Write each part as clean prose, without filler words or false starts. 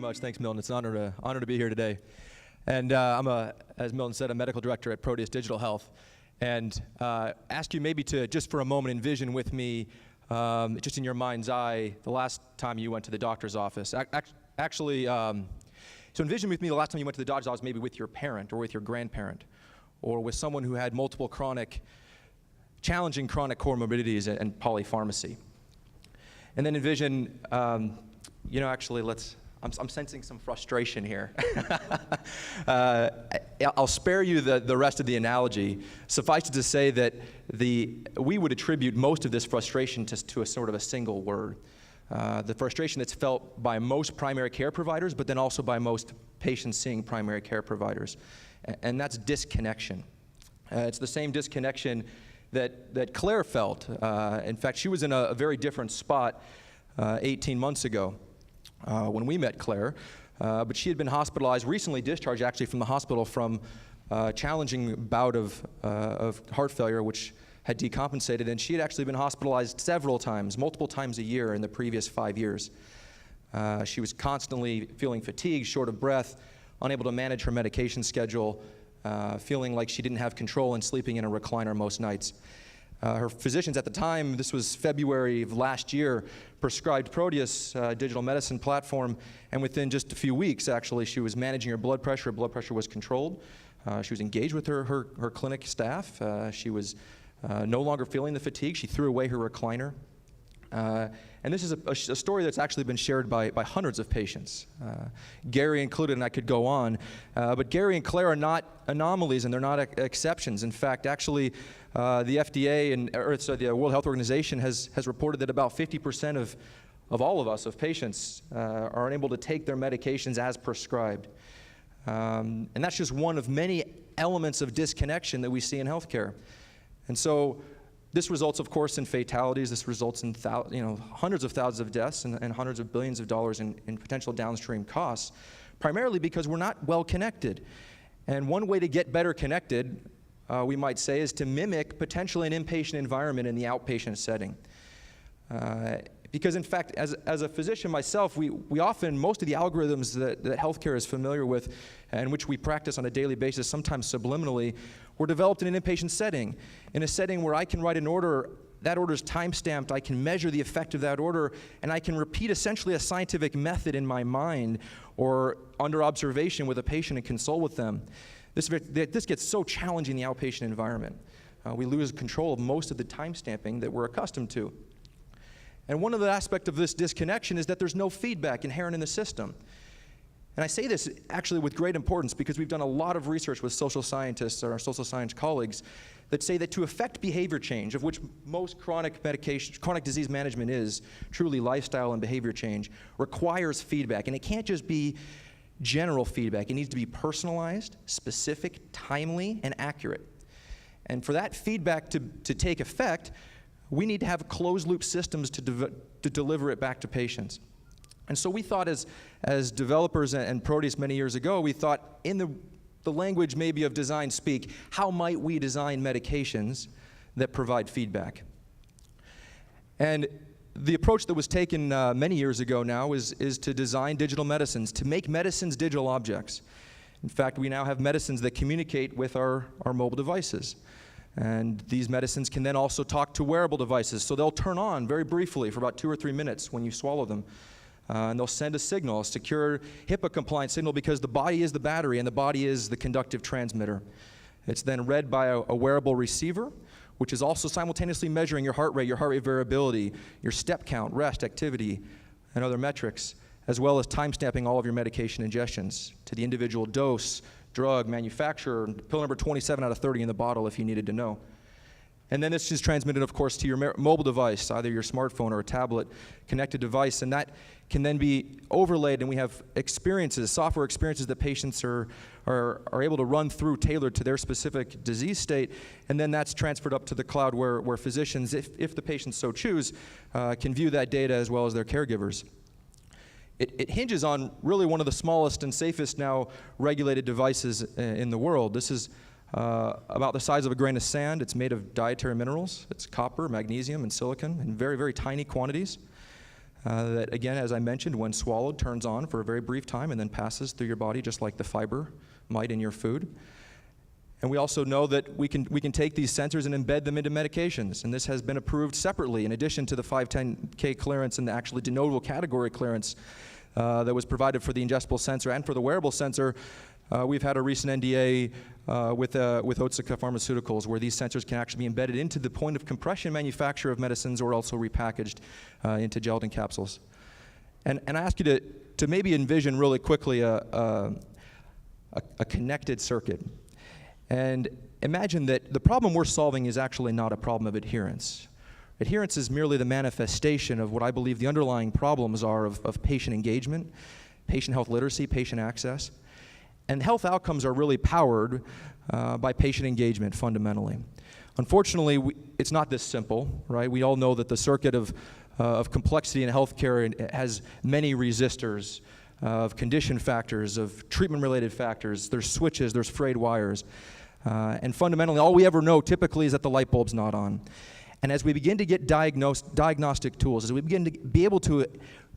much. Thanks, Milton. It's an honor to be here today. And I'm, as Milton said, a medical director at Proteus Digital Health. And ask you maybe to, just for a moment, envision with me, just in your mind's eye, the last time you went to the doctor's office. Actually, so envision with me the last time you went to the doctor's office, maybe with your parent or with your grandparent, or with someone who had multiple challenging chronic comorbidities and polypharmacy. And then envision, actually, I'm sensing some frustration here. I'll spare you the rest of the analogy. Suffice it to say that we would attribute most of this frustration to a sort of a single word. The frustration that's felt by most primary care providers, but then also by most patients seeing primary care providers. And that's disconnection. It's the same disconnection that Claire felt. In fact, she was in a very different spot 18 months ago when we met Claire. But she had been hospitalized, recently discharged actually from the hospital from a challenging bout of heart failure, which had decompensated. And she had actually been hospitalized several times, multiple times a year in the previous 5 years. She was constantly feeling fatigued, short of breath, unable to manage her medication schedule, feeling like she didn't have control and sleeping in a recliner most nights. Her physicians at the time, this was February of last year, prescribed Proteus digital medicine platform, and within just a few weeks, actually, she was managing her blood pressure. Her blood pressure was controlled. She was engaged with her clinic staff. She was no longer feeling the fatigue. She threw away her recliner. And this is a story that's actually been shared by hundreds of patients, Gary included, and I could go on. But Gary and Claire are not anomalies, and they're not exceptions. In fact, actually, the FDA the World Health Organization has reported that about 50% of all of us, of patients, are unable to take their medications as prescribed. And that's just one of many elements of disconnection that we see in healthcare. And so this results, of course, in fatalities. This results in hundreds of thousands of deaths and hundreds of billions of dollars in potential downstream costs, primarily because we're not well connected. And one way to get better connected, we might say, is to mimic potentially an inpatient environment in the outpatient setting. Because in fact, as a physician myself, we often, most of the algorithms that healthcare is familiar with and which we practice on a daily basis, sometimes subliminally, were developed in an inpatient setting, in a setting where I can write an order, that order's time-stamped, I can measure the effect of that order, and I can repeat essentially a scientific method in my mind or under observation with a patient and consult with them. This gets so challenging in the outpatient environment. We lose control of most of the time-stamping that we're accustomed to. And one of the aspects of this disconnection is that there's no feedback inherent in the system. And I say this actually with great importance because we've done a lot of research with social scientists or our social science colleagues that say that to affect behavior change, of which most chronic disease management is, truly lifestyle and behavior change, requires feedback. And it can't just be general feedback. It needs to be personalized, specific, timely, and accurate. And for that feedback to take effect, we need to have closed-loop systems to deliver it back to patients. And so we thought as developers and Proteus many years ago, we thought in the language maybe of design speak, how might we design medications that provide feedback? And the approach that was taken many years ago now is to design digital medicines, to make medicines digital objects. In fact, we now have medicines that communicate with our mobile devices. And these medicines can then also talk to wearable devices. So they'll turn on very briefly for about 2 or 3 minutes when you swallow them. And they'll send a signal, a secure HIPAA-compliant signal, because the body is the battery and the body is the conductive transmitter. It's then read by a wearable receiver, which is also simultaneously measuring your heart rate variability, your step count, rest, activity, and other metrics, as well as time-stamping all of your medication ingestions to the individual dose, drug, manufacturer, pill number 27 out of 30 in the bottle if you needed to know. And then this is transmitted, of course, to your mobile device, either your smartphone or a tablet connected device, and that can then be overlaid, and we have experiences, software experiences that patients are able to run through tailored to their specific disease state, and then that's transferred up to the cloud where physicians, if the patients so choose, can view that data as well as their caregivers. It hinges on really one of the smallest and safest now regulated devices in the world. This is about the size of a grain of sand. It's made of dietary minerals. It's copper, magnesium, and silicon in very, very tiny quantities. that, again, as I mentioned, when swallowed, turns on for a very brief time and then passes through your body just like the fiber might in your food. And we also know that we can take these sensors and embed them into medications, and this has been approved separately in addition to the 510K clearance and the actually de novo category clearance that was provided for the ingestible sensor and for the wearable sensor. We've had a recent NDA with Otsuka Pharmaceuticals where these sensors can actually be embedded into the point of compression manufacture of medicines or also repackaged into gelatin capsules. And I ask you to maybe envision really quickly a connected circuit. And imagine that the problem we're solving is actually not a problem of adherence. Adherence is merely the manifestation of what I believe the underlying problems are of patient engagement, patient health literacy, patient access. And health outcomes are really powered by patient engagement fundamentally. Unfortunately, it's not this simple, right? We all know that the circuit of complexity in healthcare has many resistors, of condition factors, of treatment-related factors. There's switches, there's frayed wires. And fundamentally, all we ever know typically is that the light bulb's not on. And as we begin to get diagnostic tools, as we begin to be able to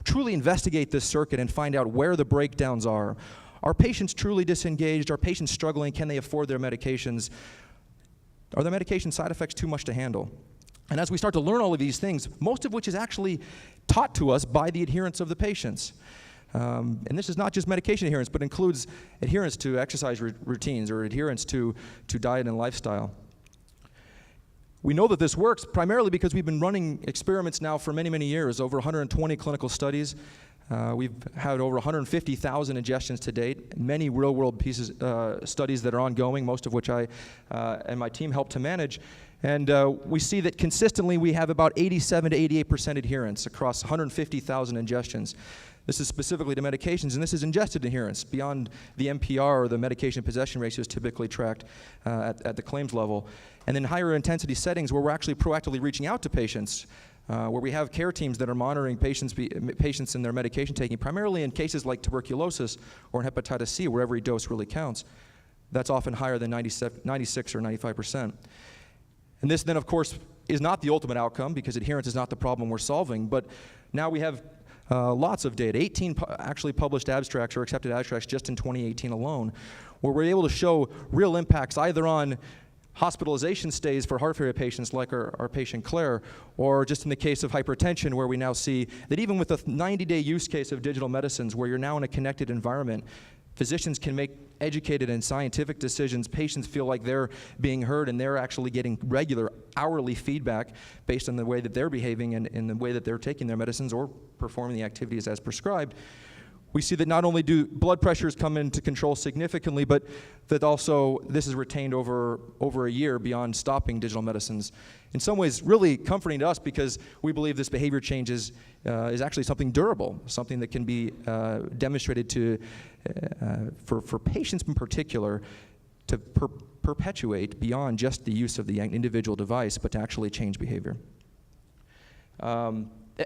truly investigate this circuit and find out where the breakdowns are patients truly disengaged? Are patients struggling? Can they afford their medications? Are their medication side effects too much to handle? And as we start to learn all of these things, most of which is actually taught to us by the adherence of the patients. And this is not just medication adherence, but includes adherence to exercise routines or adherence to diet and lifestyle. We know that this works primarily because we've been running experiments now for many, many years, over 120 clinical studies. We've had over 150,000 ingestions to date, many real-world studies that are ongoing, most of which I and my team help to manage. And we see that consistently we have about 87 to 88% adherence across 150,000 ingestions. This is specifically to medications, and this is ingested adherence beyond the MPR, or the medication possession ratios typically tracked at the claims level. And then higher intensity settings where we're actually proactively reaching out to patients, where we have care teams that are monitoring patients in their medication taking, primarily in cases like tuberculosis or in hepatitis C, where every dose really counts. That's often higher than 96 or 95%. And this then, of course, is not the ultimate outcome because adherence is not the problem we're solving, but now we have lots of data, 18 actually published abstracts or accepted abstracts just in 2018 alone, where we're able to show real impacts either on hospitalization stays for heart failure patients like our patient Claire, or just in the case of hypertension where we now see that even with a 90-day use case of digital medicines where you're now in a connected environment, physicians can make educated and scientific decisions. Patients feel like they're being heard and they're actually getting regular hourly feedback based on the way that they're behaving and in the way that they're taking their medicines or performing the activities as prescribed. We see that not only do blood pressures come into control significantly, but that also this is retained over a year beyond stopping digital medicines. In some ways, really comforting to us because we believe this behavior change is actually something durable, something that can be demonstrated to for patients in particular to perpetuate beyond just the use of the individual device, but to actually change behavior.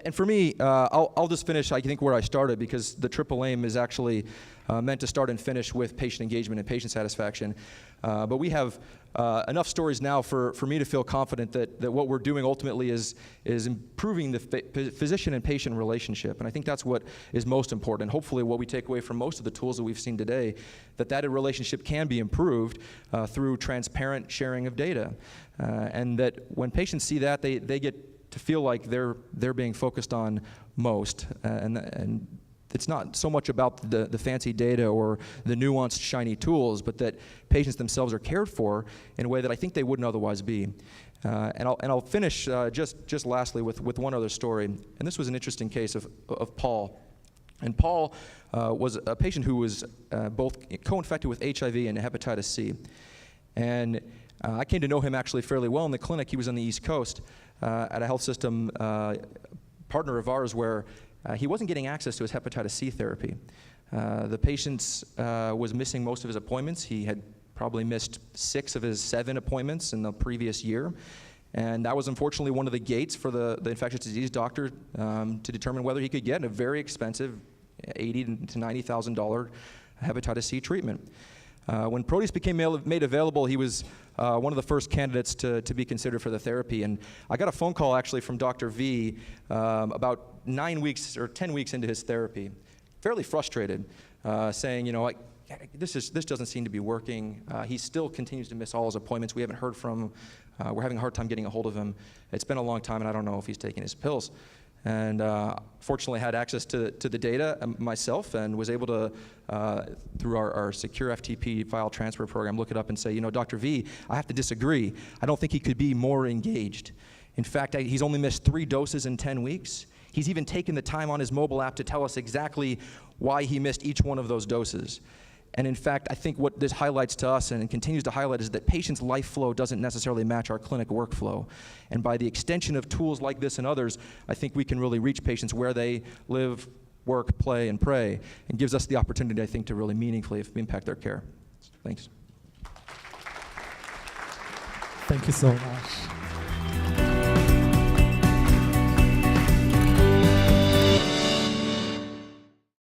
And for me, I'll just finish, I think, where I started, because the triple aim is actually meant to start and finish with patient engagement and patient satisfaction. But we have enough stories now for me to feel confident that what we're doing ultimately is improving the physician and patient relationship. And I think that's what is most important. And hopefully what we take away from most of the tools that we've seen today, that relationship can be improved through transparent sharing of data. And that when patients see that, they get to feel like they're being focused on most, and it's not so much about the fancy data or the nuanced shiny tools, but that patients themselves are cared for in a way that I think they wouldn't otherwise be. And I'll finish just lastly with one other story, and this was an interesting case of Paul. And Paul was a patient who was both co-infected with HIV and hepatitis C, and I came to know him actually fairly well in the clinic. He was on the East Coast at a health system partner of ours where he wasn't getting access to his hepatitis C therapy. The patient was missing most of his appointments. He had probably missed 6 of his 7 appointments in the previous year. And that was unfortunately one of the gates for the infectious disease doctor to determine whether he could get a very expensive $80,000 to $90,000 hepatitis C treatment. When Proteus became made available, he was one of the first candidates to be considered for the therapy. And I got a phone call actually from Dr. V about 9 weeks or 10 weeks into his therapy, fairly frustrated, saying, this doesn't seem to be working. He still continues to miss all his appointments. We haven't heard from him. We're having a hard time getting a hold of him. It's been a long time, and I don't know if he's taking his pills. And fortunately had access to the data myself and was able to, through our secure FTP file transfer program, look it up and say, Dr. V, I have to disagree. I don't think he could be more engaged. In fact, he's only missed 3 doses in 10 weeks. He's even taken the time on his mobile app to tell us exactly why he missed each one of those doses. And in fact, I think what this highlights to us and continues to highlight is that patients' life flow doesn't necessarily match our clinic workflow. And by the extension of tools like this and others, I think we can really reach patients where they live, work, play, and pray, and gives us the opportunity, I think, to really meaningfully impact their care. Thanks. Thank you so much.